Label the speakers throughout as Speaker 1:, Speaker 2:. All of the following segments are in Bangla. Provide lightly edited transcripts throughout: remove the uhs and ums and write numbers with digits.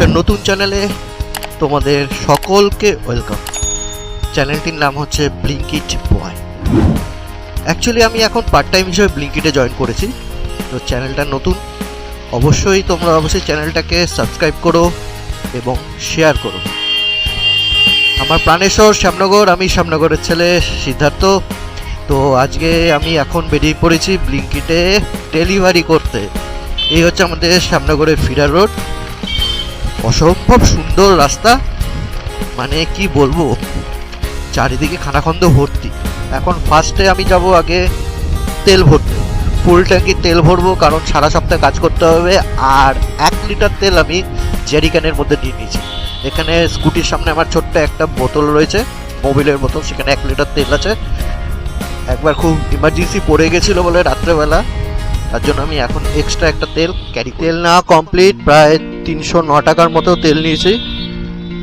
Speaker 1: একটা নতুন চ্যানেলে তোমাদের সকলকে ওয়েলকাম। চ্যানেলটির নাম হচ্ছে ব্লিঙ্কিট বয়। অ্যাকচুয়ালি আমি এখন পার্ট টাইম হিসেবে ব্লিঙ্কিটে জয়েন করেছি, তো চ্যানেলটা নতুন। তোমরা অবশ্যই চ্যানেলটাকে সাবস্ক্রাইব করো এবং শেয়ার করো। আমার প্রাণেশ্বর শ্যামনগর, আমি শ্যামনগরের ছেলে সিদ্ধার্থ। তো আজকে আমি এখন বেরিয়ে পড়েছি ব্লিঙ্কিটে ডেলিভারি করতে। এই হচ্ছে আমাদের শ্যামনগরের ফিডার রোড। অসম্ভব সুন্দর রাস্তা, মানে কি বলবো, চারিদিকে খানাখন্দ ভর্তি। এখন ফার্স্টে আমি যাব আগে তেল ভরতে, ফুল ট্যাঙ্কি তেল ভরবো, কারণ সারা সপ্তাহ কাজ করতে হবে। আর 1 লিটার তেল আমি জেরিক্যানের মধ্যে নিয়ে নিয়েছি। এখানে স্কুটির সামনে আমার ছোট্ট একটা বোতল রয়েছে, মোবিলের বোতল, সেখানে 1 লিটার তেল আছে। একবার খুব ইমার্জেন্সি পড়ে গেছিলো বলে রাত্রেবেলা, তার জন্য আমি এখন এক্সট্রা একটা তেল ক্যারি। তেল না কমপ্লিট, প্রায় 309 টাকার মতো তেল নিয়েছি,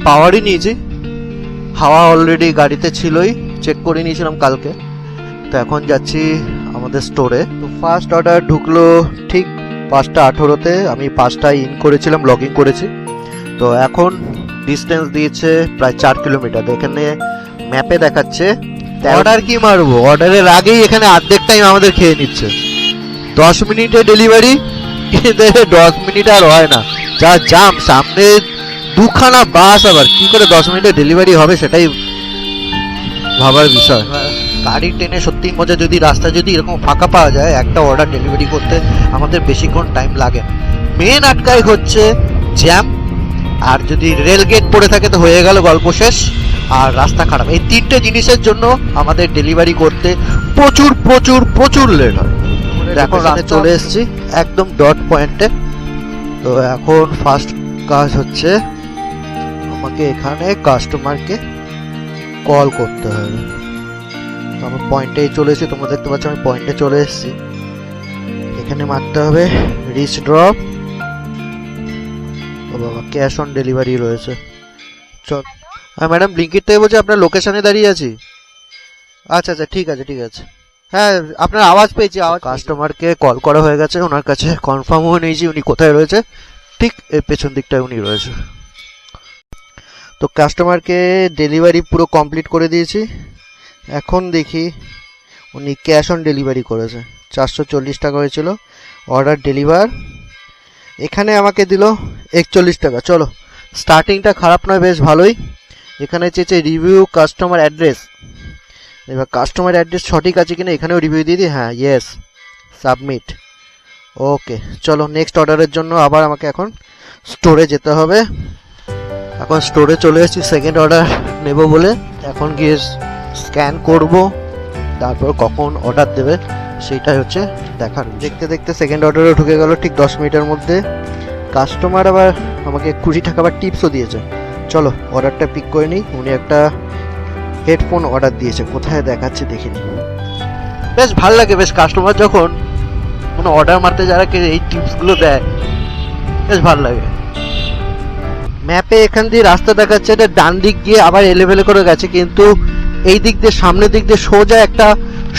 Speaker 1: পাওয়ারই নিয়েছি। হাওয়া অলরেডি গাড়িতে ছিলই, চেক করে নিয়েছিলাম কালকে। তো এখন যাচ্ছি আমাদের স্টোরে। তো ফার্স্ট অর্ডার ঢুকলো ঠিক 5:18-তে, আমি 5টায় ইন করেছিলাম, লগ ইন করেছি। তো এখন ডিস্টেন্স দিয়েছে প্রায় 4 কিলোমিটার। এখানে ম্যাপে দেখাচ্ছে। অর্ডার কি মারবো, অর্ডারের আগেই এখানে অর্ধেক টাইম আমাদের খেয়ে নিচ্ছে। 10 মিনিটে ডেলিভারি, 10 মিনিট আর হয় না, যা জাম। সামনে 2খানা বাস, আবার কি করে 10 মিনিটে ডেলিভারি হবে সেটাই ভাবার বিষয়। গাড়ি ট্রেনে সত্যি মজা, যদি রাস্তা যদি এরকম ফাঁকা পাওয়া যায়, একটা অর্ডার ডেলিভারি করতে আমাদের বেশিক্ষণ টাইম লাগে না। মেন আটকাই হচ্ছে জ্যাম, আর যদি রেল গেট পড়ে থাকে তো হয়ে গেল গল্প শেষ। আর রাস্তা খারাপ, এই 3টে জিনিসের জন্য আমাদের ডেলিভারি করতে প্রচুর প্রচুর প্রচুর লেট হয়। এখন রাতে চলে এসেছি একদম ডট পয়েন্টে। তো এখন ফার্স্ট কাজ হচ্ছে আমাকে এখানে কাস্টমারকে কল করতে হবে। তো আমার পয়েন্টে চলে এসেছি, তোমরা দেখতে পাচ্ছ আমি পয়েন্টে চলে এসেছি। এখানে মারতে হবে রিচ ড্রপ। ও বাবা, ক্যাশ অন ডেলিভারি রয়েছে। চল। হ্যাঁ ম্যাডাম, ব্লিঙ্কিট থেকে বলছি, আপনার লোকেশনে দাঁড়িয়ে আছি। আচ্ছা আচ্ছা, ঠিক আছে ঠিক আছে। হ্যাঁ, আপনার আওয়াজ পেয়েছি। কাস্টমারকে কল করা হয়ে গেছে, ওনার কাছে কনফার্মও নিয়েছি উনি কোথায় রয়েছে। ঠিক এর পেছন দিকটায় উনি রয়েছে। তো কাস্টমারকে ডেলিভারি পুরো কমপ্লিট করে দিয়েছি। এখন দেখি উনি ক্যাশ অন ডেলিভারি করেছে। 440 টাকা হয়েছিল অর্ডার ডেলিভার। এখানে আমাকে দিল 41 টাকা। চলো, স্টার্টিংটা খারাপ নয়, বেশ ভালোই। এখানে চেয়েছে রিভিউ কাস্টমার অ্যাড্রেস। এবার কাস্টমার অ্যাড্রেস সঠিক আছে কিনা এখানেও রিভিউ দিয়ে দিই। হ্যাঁ, ইয়েস, সাবমিট। ওকে, চলো নেক্সট অর্ডারের জন্য আবার আমাকে এখন স্টোরে যেতে হবে। এখন স্টোরে চলে এসেছি সেকেন্ড অর্ডার নেব বলে। এখন গিয়ে স্ক্যান করব, তারপর কখন অর্ডার দেবে সেইটাই হচ্ছে দেখার। দেখতে দেখতে সেকেন্ড অর্ডারও ঢুকে গেল ঠিক 10 মিনিটের মধ্যে। কাস্টমার আবার আমাকে 20 টাকা আবার টিপসও দিয়েছে। চলো অর্ডারটা পিক করে নিই। উনি একটা হেডফোন অর্ডার দিয়েছে, কোথায় দেখাচ্ছে দেখিনি। বেশ ভালো লাগে, বেশ কাস্টমার যখন কোনো অর্ডার মারতে যারা এই টিপসগুলো দেয় বেশ ভালো লাগে। ম্যাপে এখান দিয়ে রাস্তা দেখাচ্ছে, এটা ডান দিক গিয়ে আবার এলেভেলে করে গেছে, কিন্তু এই দিক দিয়ে সামনের দিক দিয়ে সোজা একটা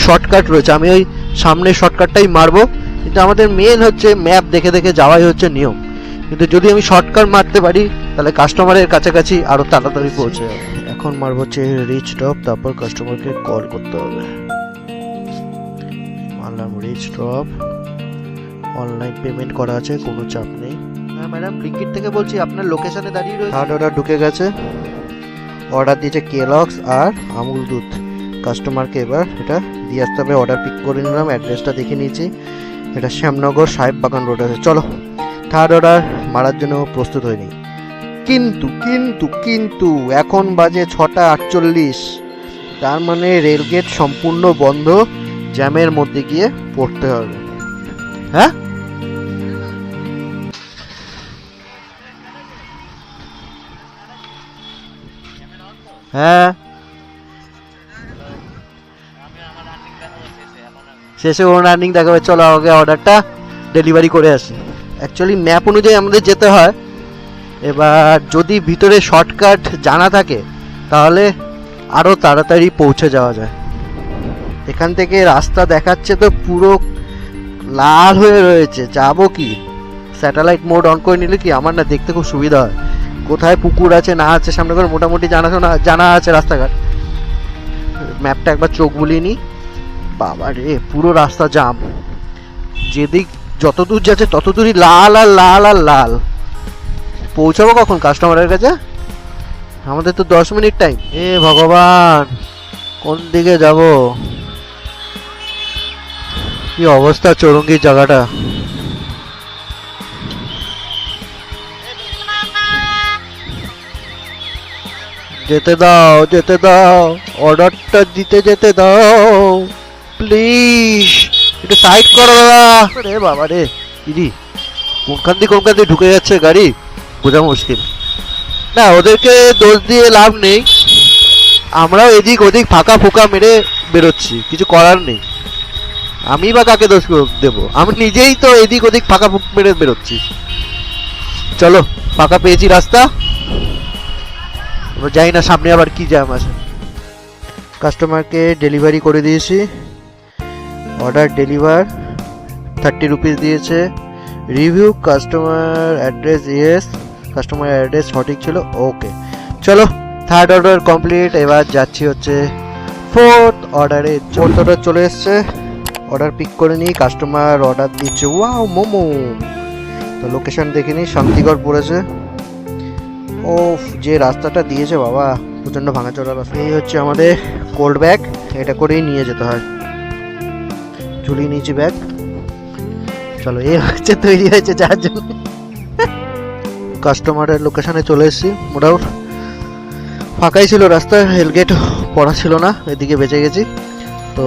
Speaker 1: শর্টকাট রয়েছে। আমি ওই সামনের শর্টকাটটাই মারবো, কিন্তু আমাদের মেন হচ্ছে ম্যাপ দেখে দেখে যাওয়াই হচ্ছে নিয়ম। কিন্তু যদি আমি শর্টকাট মারতে পারি তাহলে কাস্টমারের কাছাকাছি আরো তাড়াতাড়ি পৌঁছে যাবে। এখন মারবো হচ্ছে রিচ ড্রপ, তারপর কাস্টমারকে কল করতে হবে। মারলাম রিচ ড্রপ, অনলাইন পেমেন্ট করা আছে, কোনো চাপ নেই। হ্যাঁ ম্যাডাম, ব্লিঙ্কিট থেকে বলছি, আপনার লোকেশনে দাঁড়িয়ে রয়েছে। থার্ড অর্ডার ঢুকে গেছে। অর্ডার দিয়েছে কেলগস আর আমুল দুধ। কাস্টমারকে এবার এটা দিয়ে আসতে হবে। অর্ডার পিক করে নিলাম, অ্যাড্রেসটা দেখে নিয়েছি, এটা শ্যামনগর সাহেব বাগান রোড আছে। চলো থার্ড অর্ডার মারার জন্য প্রস্তুত হয়নি। কিন্তু কিন্তু কিন্তু এখন বাজে 6:48, তার মানে রেলগেট সম্পূর্ণ বন্ধ, জ্যামের মধ্যে গিয়ে পড়তে হবে। হ্যাঁ, হ্যাঁ, শেষে ওর রানিং দেখাবে। চলো আগে অর্ডারটা ডেলিভারি করে আসি। অ্যাকচুয়ালি ম্যাপ অনুযায়ী আমাদের যেতে হয়। এবার যদি ভিতরে শর্টকাট জানা থাকে তাহলে আরও তাড়াতাড়ি পৌঁছে যাওয়া যায়। এখান থেকে রাস্তা দেখাচ্ছে তো পুরো লাল হয়ে রয়েছে, যাবো কি? স্যাটেলাইট মোড অন করে নিলে কি আমার না দেখতে খুব সুবিধা হয়। কোথায় পুকুর আছে না আছে সামনে করে মোটামুটি জানা আছে রাস্তাঘাট। ম্যাপটা একবার চোখ বুলিয়ে নি। বাবা রে, পুরো রাস্তা জাম, যেদিক যত দূর যাচ্ছে তত দূরই লাল আর লাল আর লাল। পৌঁছাবো কখন কাস্টমারের কাছে? আমাদের তো 10 মিনিট টাইম। এ ভগবান, কোন দিকে যাব? কি অবস্থা চৌরঙ্গীর জায়গাটা। যেতে দাও, যেতে দাও, অর্ডারটা দিতে যেতে দাও প্লিজ। একটু সাইড করো দাদা। রে বাবা রে, ইদি কোনখান দিয়ে ঢুকে যাচ্ছে গাড়ি, বোঝা মুশকিল। না, ওদেরকে দোষ দিয়ে লাভ নেই, আমরাও এদিক ওদিক ফাঁকা ফোকা মেরে বেরোচ্ছি, কিছু করার নেই। আমি বা কাকে দোষ দেবো? আমি নিজেই তো এদিক ওদিক ফাঁকা ফুক মেরে বেরোচ্ছি। চলো, ফাঁকা পেয়েছি রাস্তা, যাই না সামনে আবার কি জ্যাম আছে। কাস্টমারকে ডেলিভারি করে দিয়েছি, অর্ডার ডেলিভার, 30 রুপিস দিয়েছে। Review customer address yes, customer address সঠিক ছিল, ওকে। চলো, থার্ড অর্ডার কমপ্লিট। এবার যাচ্ছি হচ্ছে ফোর্থ অর্ডারে। ফোর্থ অর্ডার চলে এসছে, অর্ডার পিক করে নিই। কাস্টমার অর্ডার দিচ্ছে ওয়াও মোমো। তো লোকেশন দেখে নিই, শান্তিগড় পড়েছে। ও যে রাস্তাটা দিয়েছে বাবা, প্রচণ্ড ভাঙাচোরা রাস্তা। এই হচ্ছে আমাদের কোল্ড ব্যাগ, এটা করেই নিয়ে যেতে হয়। ঝুলিয়ে নিয়েছি ব্যাগ। চলো, এই হচ্ছে তৈরি হয়েছে যার জন্য। কাস্টমারের লোকেশনে চলে এসেছি। মোটামুটি ফাঁকাই ছিল রাস্তা, হেলমেট পরা ছিল না, এদিকে বেঁচে গেছি। তো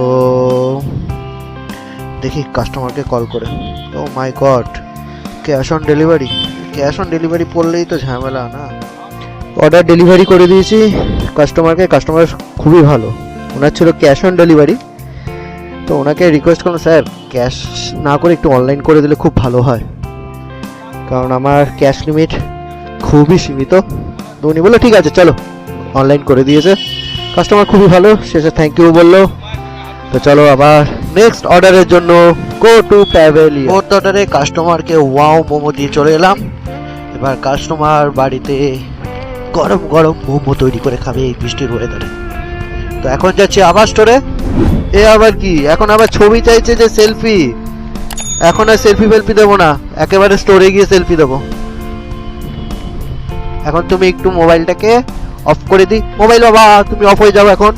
Speaker 1: দেখি কাস্টমারকে কল করে। Oh my God, cash on delivery. Cash on delivery পড়লেই তো ঝামেলা না। অর্ডার ডেলিভারি করে দিয়েছি কাস্টমারকে। কাস্টমার খুবই ভালো, ওনার ছিল ক্যাশ অন ডেলিভারি। তো ওনাকে রিকোয়েস্ট করলাম, স্যার ক্যাশ না করে একটু অনলাইন করে দিলে খুব ভালো হয়, কারণ আমার ক্যাশ লিমিট খুবই সীমিত। তো উনি বললো ঠিক আছে চলো, অনলাইন করে দিয়েছে। কাস্টমার খুবই ভালো, শেষে থ্যাংক ইউ বললো। তো চলো আবার নেক্সট অর্ডারের জন্য গো টু প্যাভেলিয়ন। ফোর্থ অর্ডারে কাস্টমারকে ওয়াও মোমো দিয়ে চলে এলাম। এবার কাস্টমার বাড়িতে গরম গরম মোমো তৈরি করে খাবে এই বৃষ্টির ওয়েদারে। তো এখন যাচ্ছি আবার স্টোরে। এ আবার কি, এখন আবার ছবি চাইছে যে সেলফি। এখন আর সেলফি ফেলফি দেবো না, একেবারে স্টোরে গিয়ে সেলফি দেবো। এখন তুমি একটু মোবাইলটাকে অফ করে দিই। মোবাইল বাবা তুমি অফ হয়ে যাও, এখন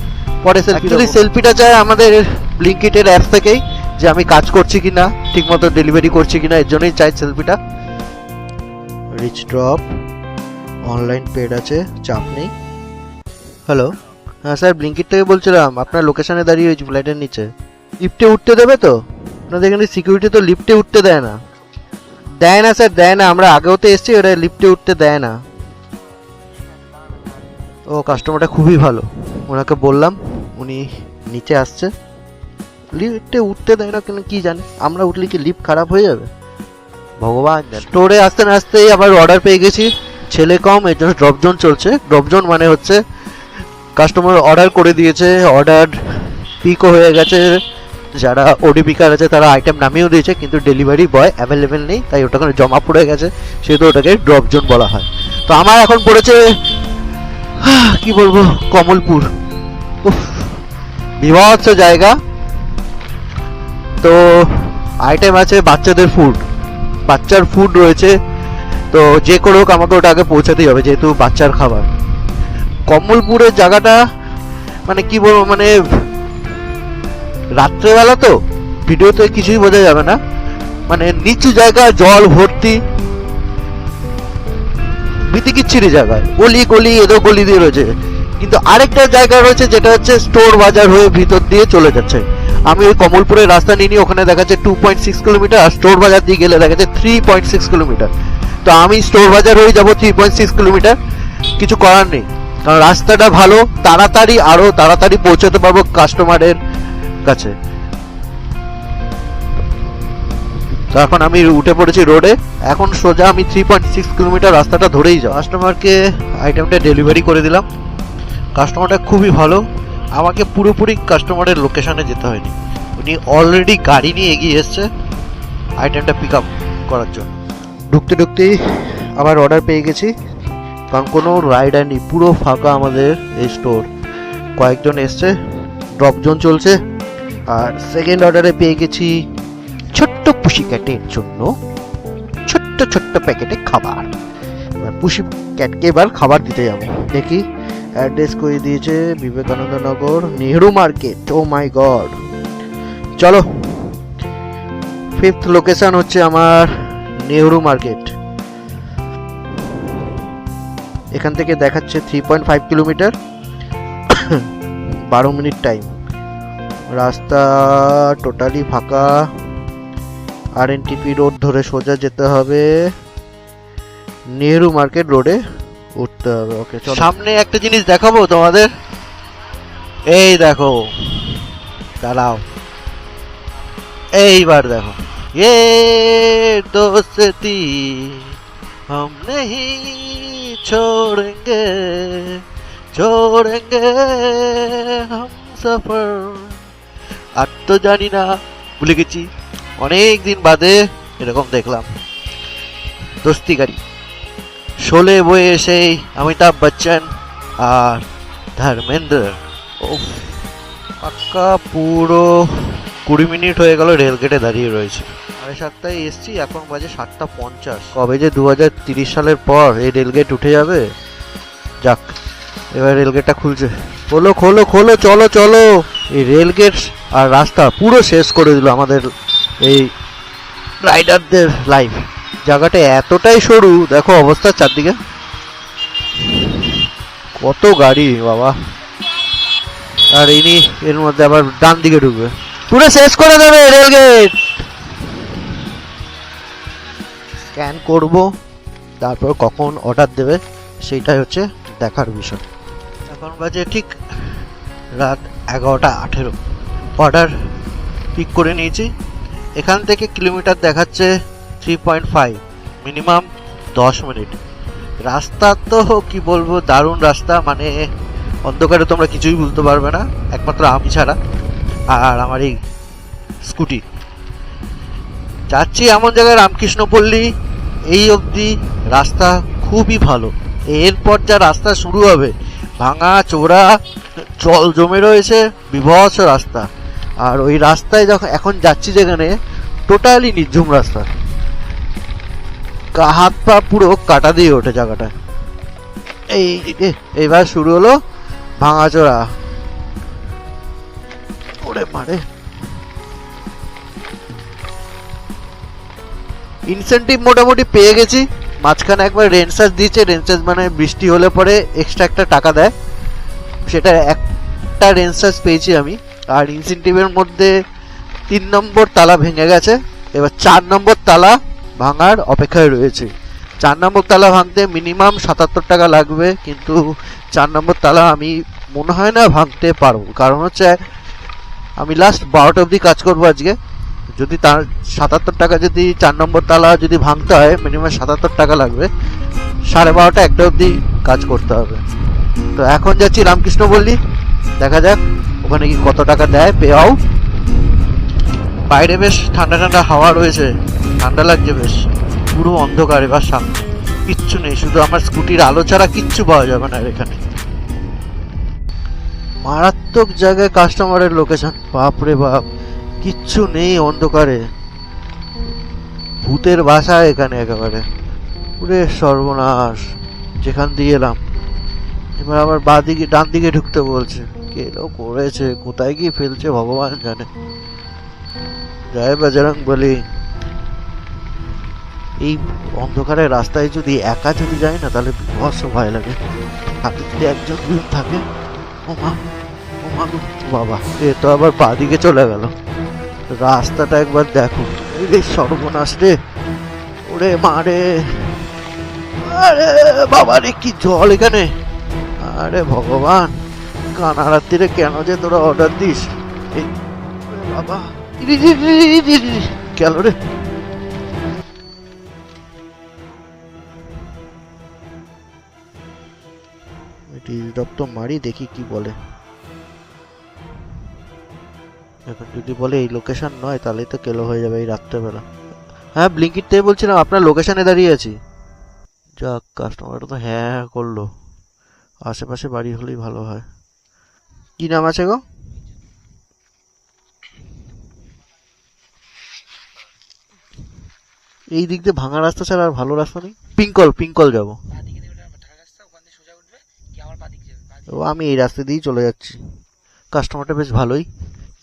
Speaker 1: পরে সেলফি। সেলফিটা চাই আমাদের ব্লিঙ্কিটের অ্যাপ থেকেই, যে আমি কাজ করছি কিনা, ঠিকমতো ডেলিভারি করছি কিনা, এর জন্যই চাই সেলফিটা। রিচ ড্রপ, অনলাইন পেড আছে, চাপ নেই। হ্যালো, হ্যাঁ স্যার ব্লিঙ্কিট থেকে বলছিলাম, আপনার লোকেশনে দাঁড়িয়ে হয়েছি ফ্লাইটের নিচে। লিফটে উঠতে দেবে তো? আপনাদের এখানে সিকিউরিটি তো লিফটে উঠতে দেয় না। দেয় না স্যার, দেয় না, আমরা আগেও তো এসেছি, ওরা লিফটে উঠতে দেয় না। ও কাস্টমারটা খুবই ভালো, ওনাকে বললাম, উনি নিচে আসছে। লিফটে উঠতে দেয় না কেন কি জানে, আমরা উঠলে কি লিফট খারাপ হয়ে যাবে ভগবান। স্টোরে আসতে না আসতেই আবার অর্ডার পেয়ে গেছি। ছেলে কম, এর জন্য ড্রপ জোন চলছে। ড্রপ জোন মানে হচ্ছে কাস্টমার অর্ডার করে দিয়েছে, অর্ডার পিকও হয়ে গেছে, যারা ওডি পিকার আছে তারা আইটেম নামিয়েও দিয়েছে, কিন্তু ডেলিভারি বয় অ্যাভেলেবেল নেই, তাই ওটা ওখানে জমা পড়ে গেছে, সেহেতু ওটাকে ড্রপ জোন বলা হয়। তো আমার এখন পড়েছে কি বলবো, কমলপুর। বিভৎস জায়গা। তো আইটেম আছে বাচ্চাদের ফুড, বাচ্চার ফুড রয়েছে। তো যে করে হোক আমাকে ওটা আগে পৌঁছাতেই হবে, যেহেতু বাচ্চার খাবার। কমলপুরের জায়গাটা মানে কি বলবো, মানে রাত্রেবেলা তো ভিডিওতে কিছুই বোঝা যাবে না, মানে নিচু জায়গা, জল ভর্তি, বিতিকিচ্ছিরি জায়গায়, গলি গলি এদো গলি দিয়ে রয়েছে। কিন্তু আরেকটা জায়গা রয়েছে যেটা হচ্ছে স্টোর বাজার হয়ে ভিতর দিয়ে চলে যাচ্ছে। আমি ওই কমলপুরের রাস্তা নিয়ে ওখানে দেখাচ্ছে 2.6 কিলোমিটার, আর স্টোর বাজার দিয়ে গেলে দেখাচ্ছে 3.6 কিলোমিটার। তো আমি স্টোর বাজার হয়ে যাবো 3.6 কিলোমিটার। কিছু করার নেই, কারণ রাস্তাটা ভালো, তাড়াতাড়ি আরো তাড়াতাড়ি পৌঁছাতে পারবো কাস্টমারের কাছে। তো এখন আমি উঠে পড়েছি রোডে, এখন সোজা আমি 3.6 কিলোমিটার রাস্তাটা ধরেই যাও। কাস্টমারকে আইটেমটা ডেলিভারি করে দিলাম। কাস্টমারটা খুবই ভালো, আমাকে পুরোপুরি কাস্টমারের লোকেশনে যেতে হয়নি, উনি অলরেডি গাড়ি নিয়ে এগিয়ে এসছে আইটেমটা পিক আপ করার জন্য। ঢুকতে ঢুকতেই আবার অর্ডার পেয়ে গেছি, কারণ কোনো রাইডার নেই, পুরো ফাঁকা আমাদের এই স্টোর। কয়েকজন এসছে, ড্রপ জোন চলছে। আর সেকেন্ড অর্ডারে পেয়ে গেছি ছোট্ট পুষি ক্যাটের জন্য ছোট্ট ছোট্ট প্যাকেটে খাবার। এবার পুষি ক্যাটকে এবার খাবার দিতে যাবো। দেখি অ্যাড্রেস করে দিয়েছে বিবেকানন্দ নগর, Nehru market. O my god, চলো। ফিফথ লোকেশন হচ্ছে আমার নেহেরু মার্কেট। এখান থেকে দেখাচ্ছে 3.5 কিলোমিটার, 12 মিনিট টাইম। রাস্তা টোটালি ফাঁকা। RNTP রোড ধরে সোজা যেতে হবে, নেহেরু মার্কেট রোডে উঠতে হবে। ওকে, চলো। সামনে একটা জিনিস দেখাবো তোমাদের, এই দেখো, দাঁড়াও, এইবার দেখো। ये दोस्ती हम नहीं छोड़ेंगे छोड़ेंगे हम सफर। আর তো জানি না, ভুলে গেছি, অনেক দিন বাদে এরকম দেখলাম দোস্তি গাড়ি। শোলে বয়ে সেই অমিতাভ বচ্চন আর ধর্মেন্দ্র। পাক্কা পুরো 20 মিনিট হয়ে গেল রেলগেটে দাঁড়িয়ে রয়েছে। 7:30 এসছি, এখন বাজে 7:50। কবে যে 2030 সালের পর এই রেলগেট উঠে যাবে। যাক, এবার রেলগেটটা খুলছে। খোলো খোলো খোলো, চলো চলো। এই রেলগেট আর রাস্তা পুরো শেষ করে দিল আমাদের এই রাইডারদের লাইফ। জায়গাটা এতটাই সরু, দেখো অবস্থা চারদিকে কত গাড়ি বাবা। আর ইনি এর মধ্যে আবার ডান দিকে ঢুকবে, পুরো শেষ করে দেবে রেলগেট। স্ক্যান করব, তারপর কখন অর্ডার দেবে সেইটাই হচ্ছে দেখার বিষয়। এখন বাজে ঠিক রাত 11:18। অর্ডার পিক করে নিয়েছি। এখান থেকে কিলোমিটার দেখাচ্ছে 3.5, মিনিমাম 10 মিনিট। রাস্তা তো কি বলবো, দারুণ রাস্তা, মানে অন্ধকারে তোমরা কিছুই বুঝতে পারবে না, একমাত্র আমি ছাড়া আর আমার এই স্কুটি। যাচ্ছি এমন জায়গায়, রামকৃষ্ণপল্লী, এই অবধি রাস্তা খুবই ভালো। এরপর যা রাস্তা শুরু হবে, ভাঙা চোরা, জল জমে রয়েছে, বিভৎস রাস্তা। আর ওই রাস্তায় যখন এখন যাচ্ছি যেখানে, টোটালি নির্ঝুম রাস্তা, হাত পা পুরো কাটা দিয়ে ওঠে জায়গাটা। এইবার শুরু হলো ভাঙাচোরা। ওরে মারে, ইনসেন্টিভ মোটামুটি পেয়ে গেছি। মাঝখানে একবার রেনচার্জ দিয়েছে, রেনচার্জ মানে বৃষ্টি হলে পরে এক্সট্রা একটা টাকা দেয়, সেটা একটা রেনচার্জ পেয়েছি আমি। আর ইনসেন্টিভের মধ্যে 3 নম্বর তালা ভেঙে গেছে, এবার 4 নম্বর তালা ভাঙার অপেক্ষায় রয়েছে। 4 নম্বর তালা ভাঙতে মিনিমাম 77 টাকা লাগবে, কিন্তু 4 নম্বর তালা আমি মনে হয় না ভাঙতে পারবো। কারণ হচ্ছে আমি লাস্ট 12টা অবধি কাজ করবো আজকে। যদি তার 77 টাকা, যদি 4 নম্বর তালা যদি ভাঙতে হয়, মিনিমাম 77 টাকা লাগবে। 12:30 1টা অবধি কাজ করতে হবে। তো এখন যাচ্ছি রামকৃষ্ণপল্লী, দেখা যাক ওখানে কি কত টাকা দেয় পেয়াও। বাইরে বেশ ঠান্ডা ঠান্ডা হাওয়া রয়েছে, ঠান্ডা লাগছে বেশ। পুরো অন্ধকার, এবার সামনে কিচ্ছু নেই, শুধু আমার স্কুটির আলো ছাড়া কিচ্ছু পাওয়া যাবে না এখানে। মারাত্মক জায়গায় কাস্টমারের লোকেশন, বাপরে বাপ, কিচ্ছু নেই অন্ধকারে, ভূতের বাসা এখানে একেবারে। পুরে সর্বনাশ। যেখান দিয়ে এলাম, এবার আবার বাঁদিকে ডান দিকে ঢুকতে বলছে। কেলো করেছে, কোথায় গিয়ে ফেলছে ভগবান জানে। জয় বজরং বলি। এই অন্ধকারে রাস্তায় যদি একা যদি যায় না, তাহলে বিভৎস ভয় লাগে। হাতে যদি একজন থাকে, ওমা ওমা বাবা, এ তো আবার বাঁদিকে চলে গেল। রাস্তাটা একবার দেখো, এই সর্বনাশ রে, ওরে মারে, আরে বাবা রে, কি জল এখানে। আরে ভগবান, কানা রাত্রিরে কেন যে তোরা অর্ডার দিস। এই বাবা, গেল রে। ডিসডপ তো মারি, দেখি কি বলে। এখন যদি বলে এই লোকেশন নয়, তাহলে তো কেলো হয়ে যাবে এই রাত্রেবেলা। হ্যাঁ, ব্লিঙ্কিট থেকে বলছিলাম, আপনার লোকেশনে দাঁড়িয়ে আছি। যাক, কাস্টমারটা তো হ্যাঁ হ্যাঁ করলো। আশেপাশে বাড়ি হলেই ভালো হয়। কি নাম আছে গো? এই দিক দিয়ে ভাঙা রাস্তা ছাড়া আর ভালো রাস্তা নেই। পিঙ্কল, পিঙ্কল যাবো। ও, আমি এই রাস্তা দিয়েই চলে যাচ্ছি। কাস্টমারটা বেশ ভালোই,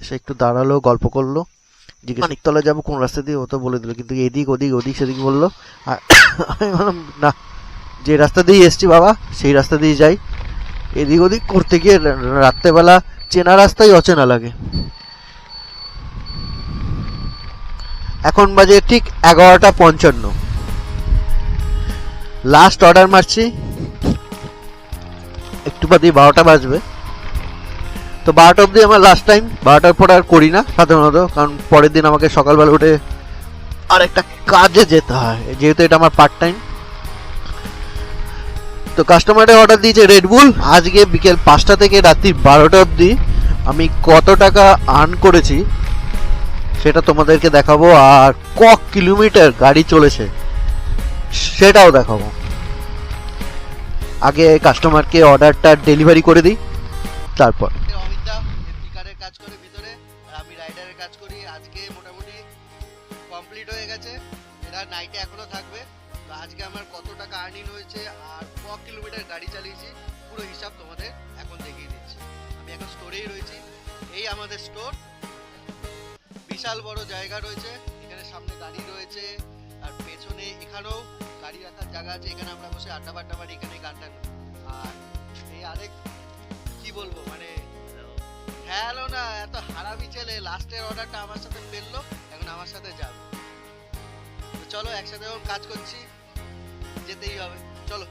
Speaker 1: এসে একটু দাঁড়ালো, গল্প করলো, জিজ্ঞেস মানিকতলা যাবো কোন রাস্তা দিয়ে, ও তো বলে দিল, কিন্তু এদিক ওদিক ওদিক সেদিক বললো। আর আমি বললাম না, যে রাস্তা দিয়ে এসছি বাবা সেই রাস্তা দিয়ে যাই। এদিক ওদিক করতে গিয়ে রাত্রেবেলা চেনা রাস্তাই অচেনা লাগে। এখন বাজে ঠিক 11:55। লাস্ট অর্ডার মারছি, একটু বাদে 12টা বাজবে। তো 12টা অবধি আমার লাস্ট টাইম। 12টার পর আর করি না সাধারণত, কারণ পরের দিন আমাকে সকালবেলা উঠে আরেকটা কাজে যেতে হয়, যেহেতু এটা আমার পার্ট টাইম। তো কাস্টমারে অর্ডার দিয়েছে রেডবুল। আজকে বিকেল 5টা থেকে রাত্রি 12টা অবধি আমি কত টাকা আর্ন করেছি সেটা তোমাদেরকে দেখাবো, আর ক কিলোমিটার গাড়ি চলেছে সেটাও দেখাবো। আগে কাস্টমারকে অর্ডারটা ডেলিভারি করে দিই, তারপর। অমিতদা স্পিকারের কাজ করে ভিতরে, আর আমি রাইডারের কাজ করি। আজকে মোটামুটি কমপ্লিট হয়ে গেছে, এরা নাইটে এখনো থাকবে। তো আজকে আমার কত টাকা আর্নিং হয়েছে আর ক কিলোমিটার গাড়ি চালিয়েছি পুরো হিসাব তোমাদের এখন দেখিয়ে দিচ্ছি। আমি এখন স্টোরেই রয়েছি, এই আমাদের স্টোর। বিশাল বড় জায়গা রয়েছে, এখানে সামনে গাড়ি রয়েছে, আর পেছনে এখানেও গাড়ি রাখার জায়গা আছে। এখানে আমরা বসে আড্ডা বাড্ডা মারি, এখানে গান টান। আর এই আরেক কি বলবো, মানে হ্যালো না, এত হারামি ছেলে লাস্টের অর্ডারটা আমার সাথে ফেললো, এখন আমার সাথে যাবে। তো চলো একসাথে যখন কাজ করছি যেতেই হবে, চলো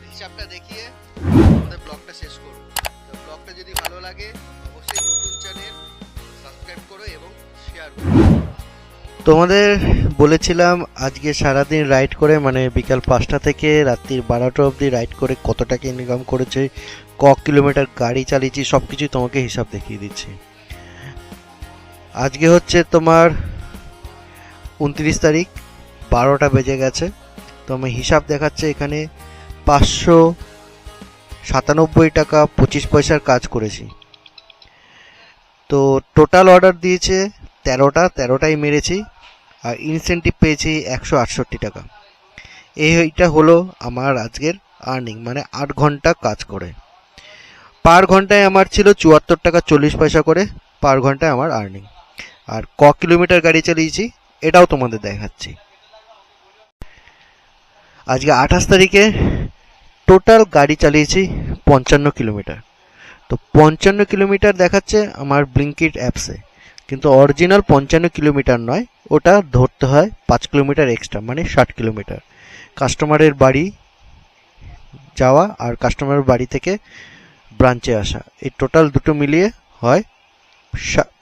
Speaker 1: হিসাবটা দেখিয়ে আমাদের ব্লগটা শেষ করবো। তো ব্লগটা যদি ভালো লাগে অবশ্যই নতুন চ্যানেল সাবস্ক্রাইব করো এবং শেয়ার করো। তোমাদের বলেছিলাম আজকে সারাদিন রাইড করে, মানে বিকাল 5টা থেকে রাত্রির 12টা অবধি রাইড করে কত টাকা ইনকাম করেছে, ক কিলোমিটার গাড়ি চালিয়েছি, সব কিছুই তোমাকে হিসাব দেখিয়ে দিচ্ছি। আজকে হচ্ছে তোমার 29 তারিখ, 12টা বেজে গেছে। তো আমি হিসাব দেখাচ্ছে এখানে 597 টাকা 25 পয়সার কাজ করেছি। তো টোটাল অর্ডার দিয়েছে 13টাই মেরেছি, আর ইনসেন্টিভ পেয়েছি 168 টাকা। এইটা হলো আমার আজকের আর্নিং, মানে 8 ঘন্টা কাজ করে। পার ঘন্টায় আমার ছিল 74 টাকা 40 পয়সা করে পার ঘন্টায় আমার আর্নিং। আর ক কিলোমিটার গাড়ি চালিয়েছি এটাও তোমাদের দেখাচ্ছি। আজকে 28 তারিখে টোটাল গাড়ি চালিয়েছি 55 কিলোমিটার। তো 55 কিলোমিটার দেখাচ্ছে আমার ব্লিঙ্কিট অ্যাপসে, কিন্তু অরিজিনাল 55 কিলোমিটার নয়, ওটা ধরতে হয় 5 কিলোমিটার এক্সট্রা, মানে 60 কিলোমিটার। কাস্টমারের বাড়ি যাওয়া আর কাস্টমারের বাড়ি থেকে ব্রাঞ্চে আসা, এই টোটাল দুটো মিলিয়ে হয়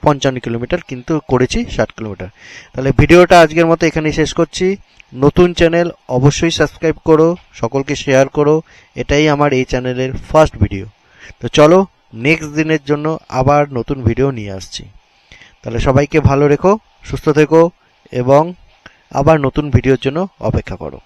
Speaker 1: 55 কিলোমিটার, কিন্তু করেছি 60 কিলোমিটার। তাহলে ভিডিওটা আজকের মতো এখানেই শেষ করছি। নতুন চ্যানেল অবশ্যই সাবস্ক্রাইব করো, সকলকে শেয়ার করো, এটাই আমার এই চ্যানেলের ফার্স্ট ভিডিও। তো চলো নেক্সট দিনের জন্য আবার নতুন ভিডিও নিয়ে আসছি। তাহলে সবাইকে ভালো রেখো, সুস্থ থেকো এবং আবার নতুন ভিডিওর জন্য অপেক্ষা করো।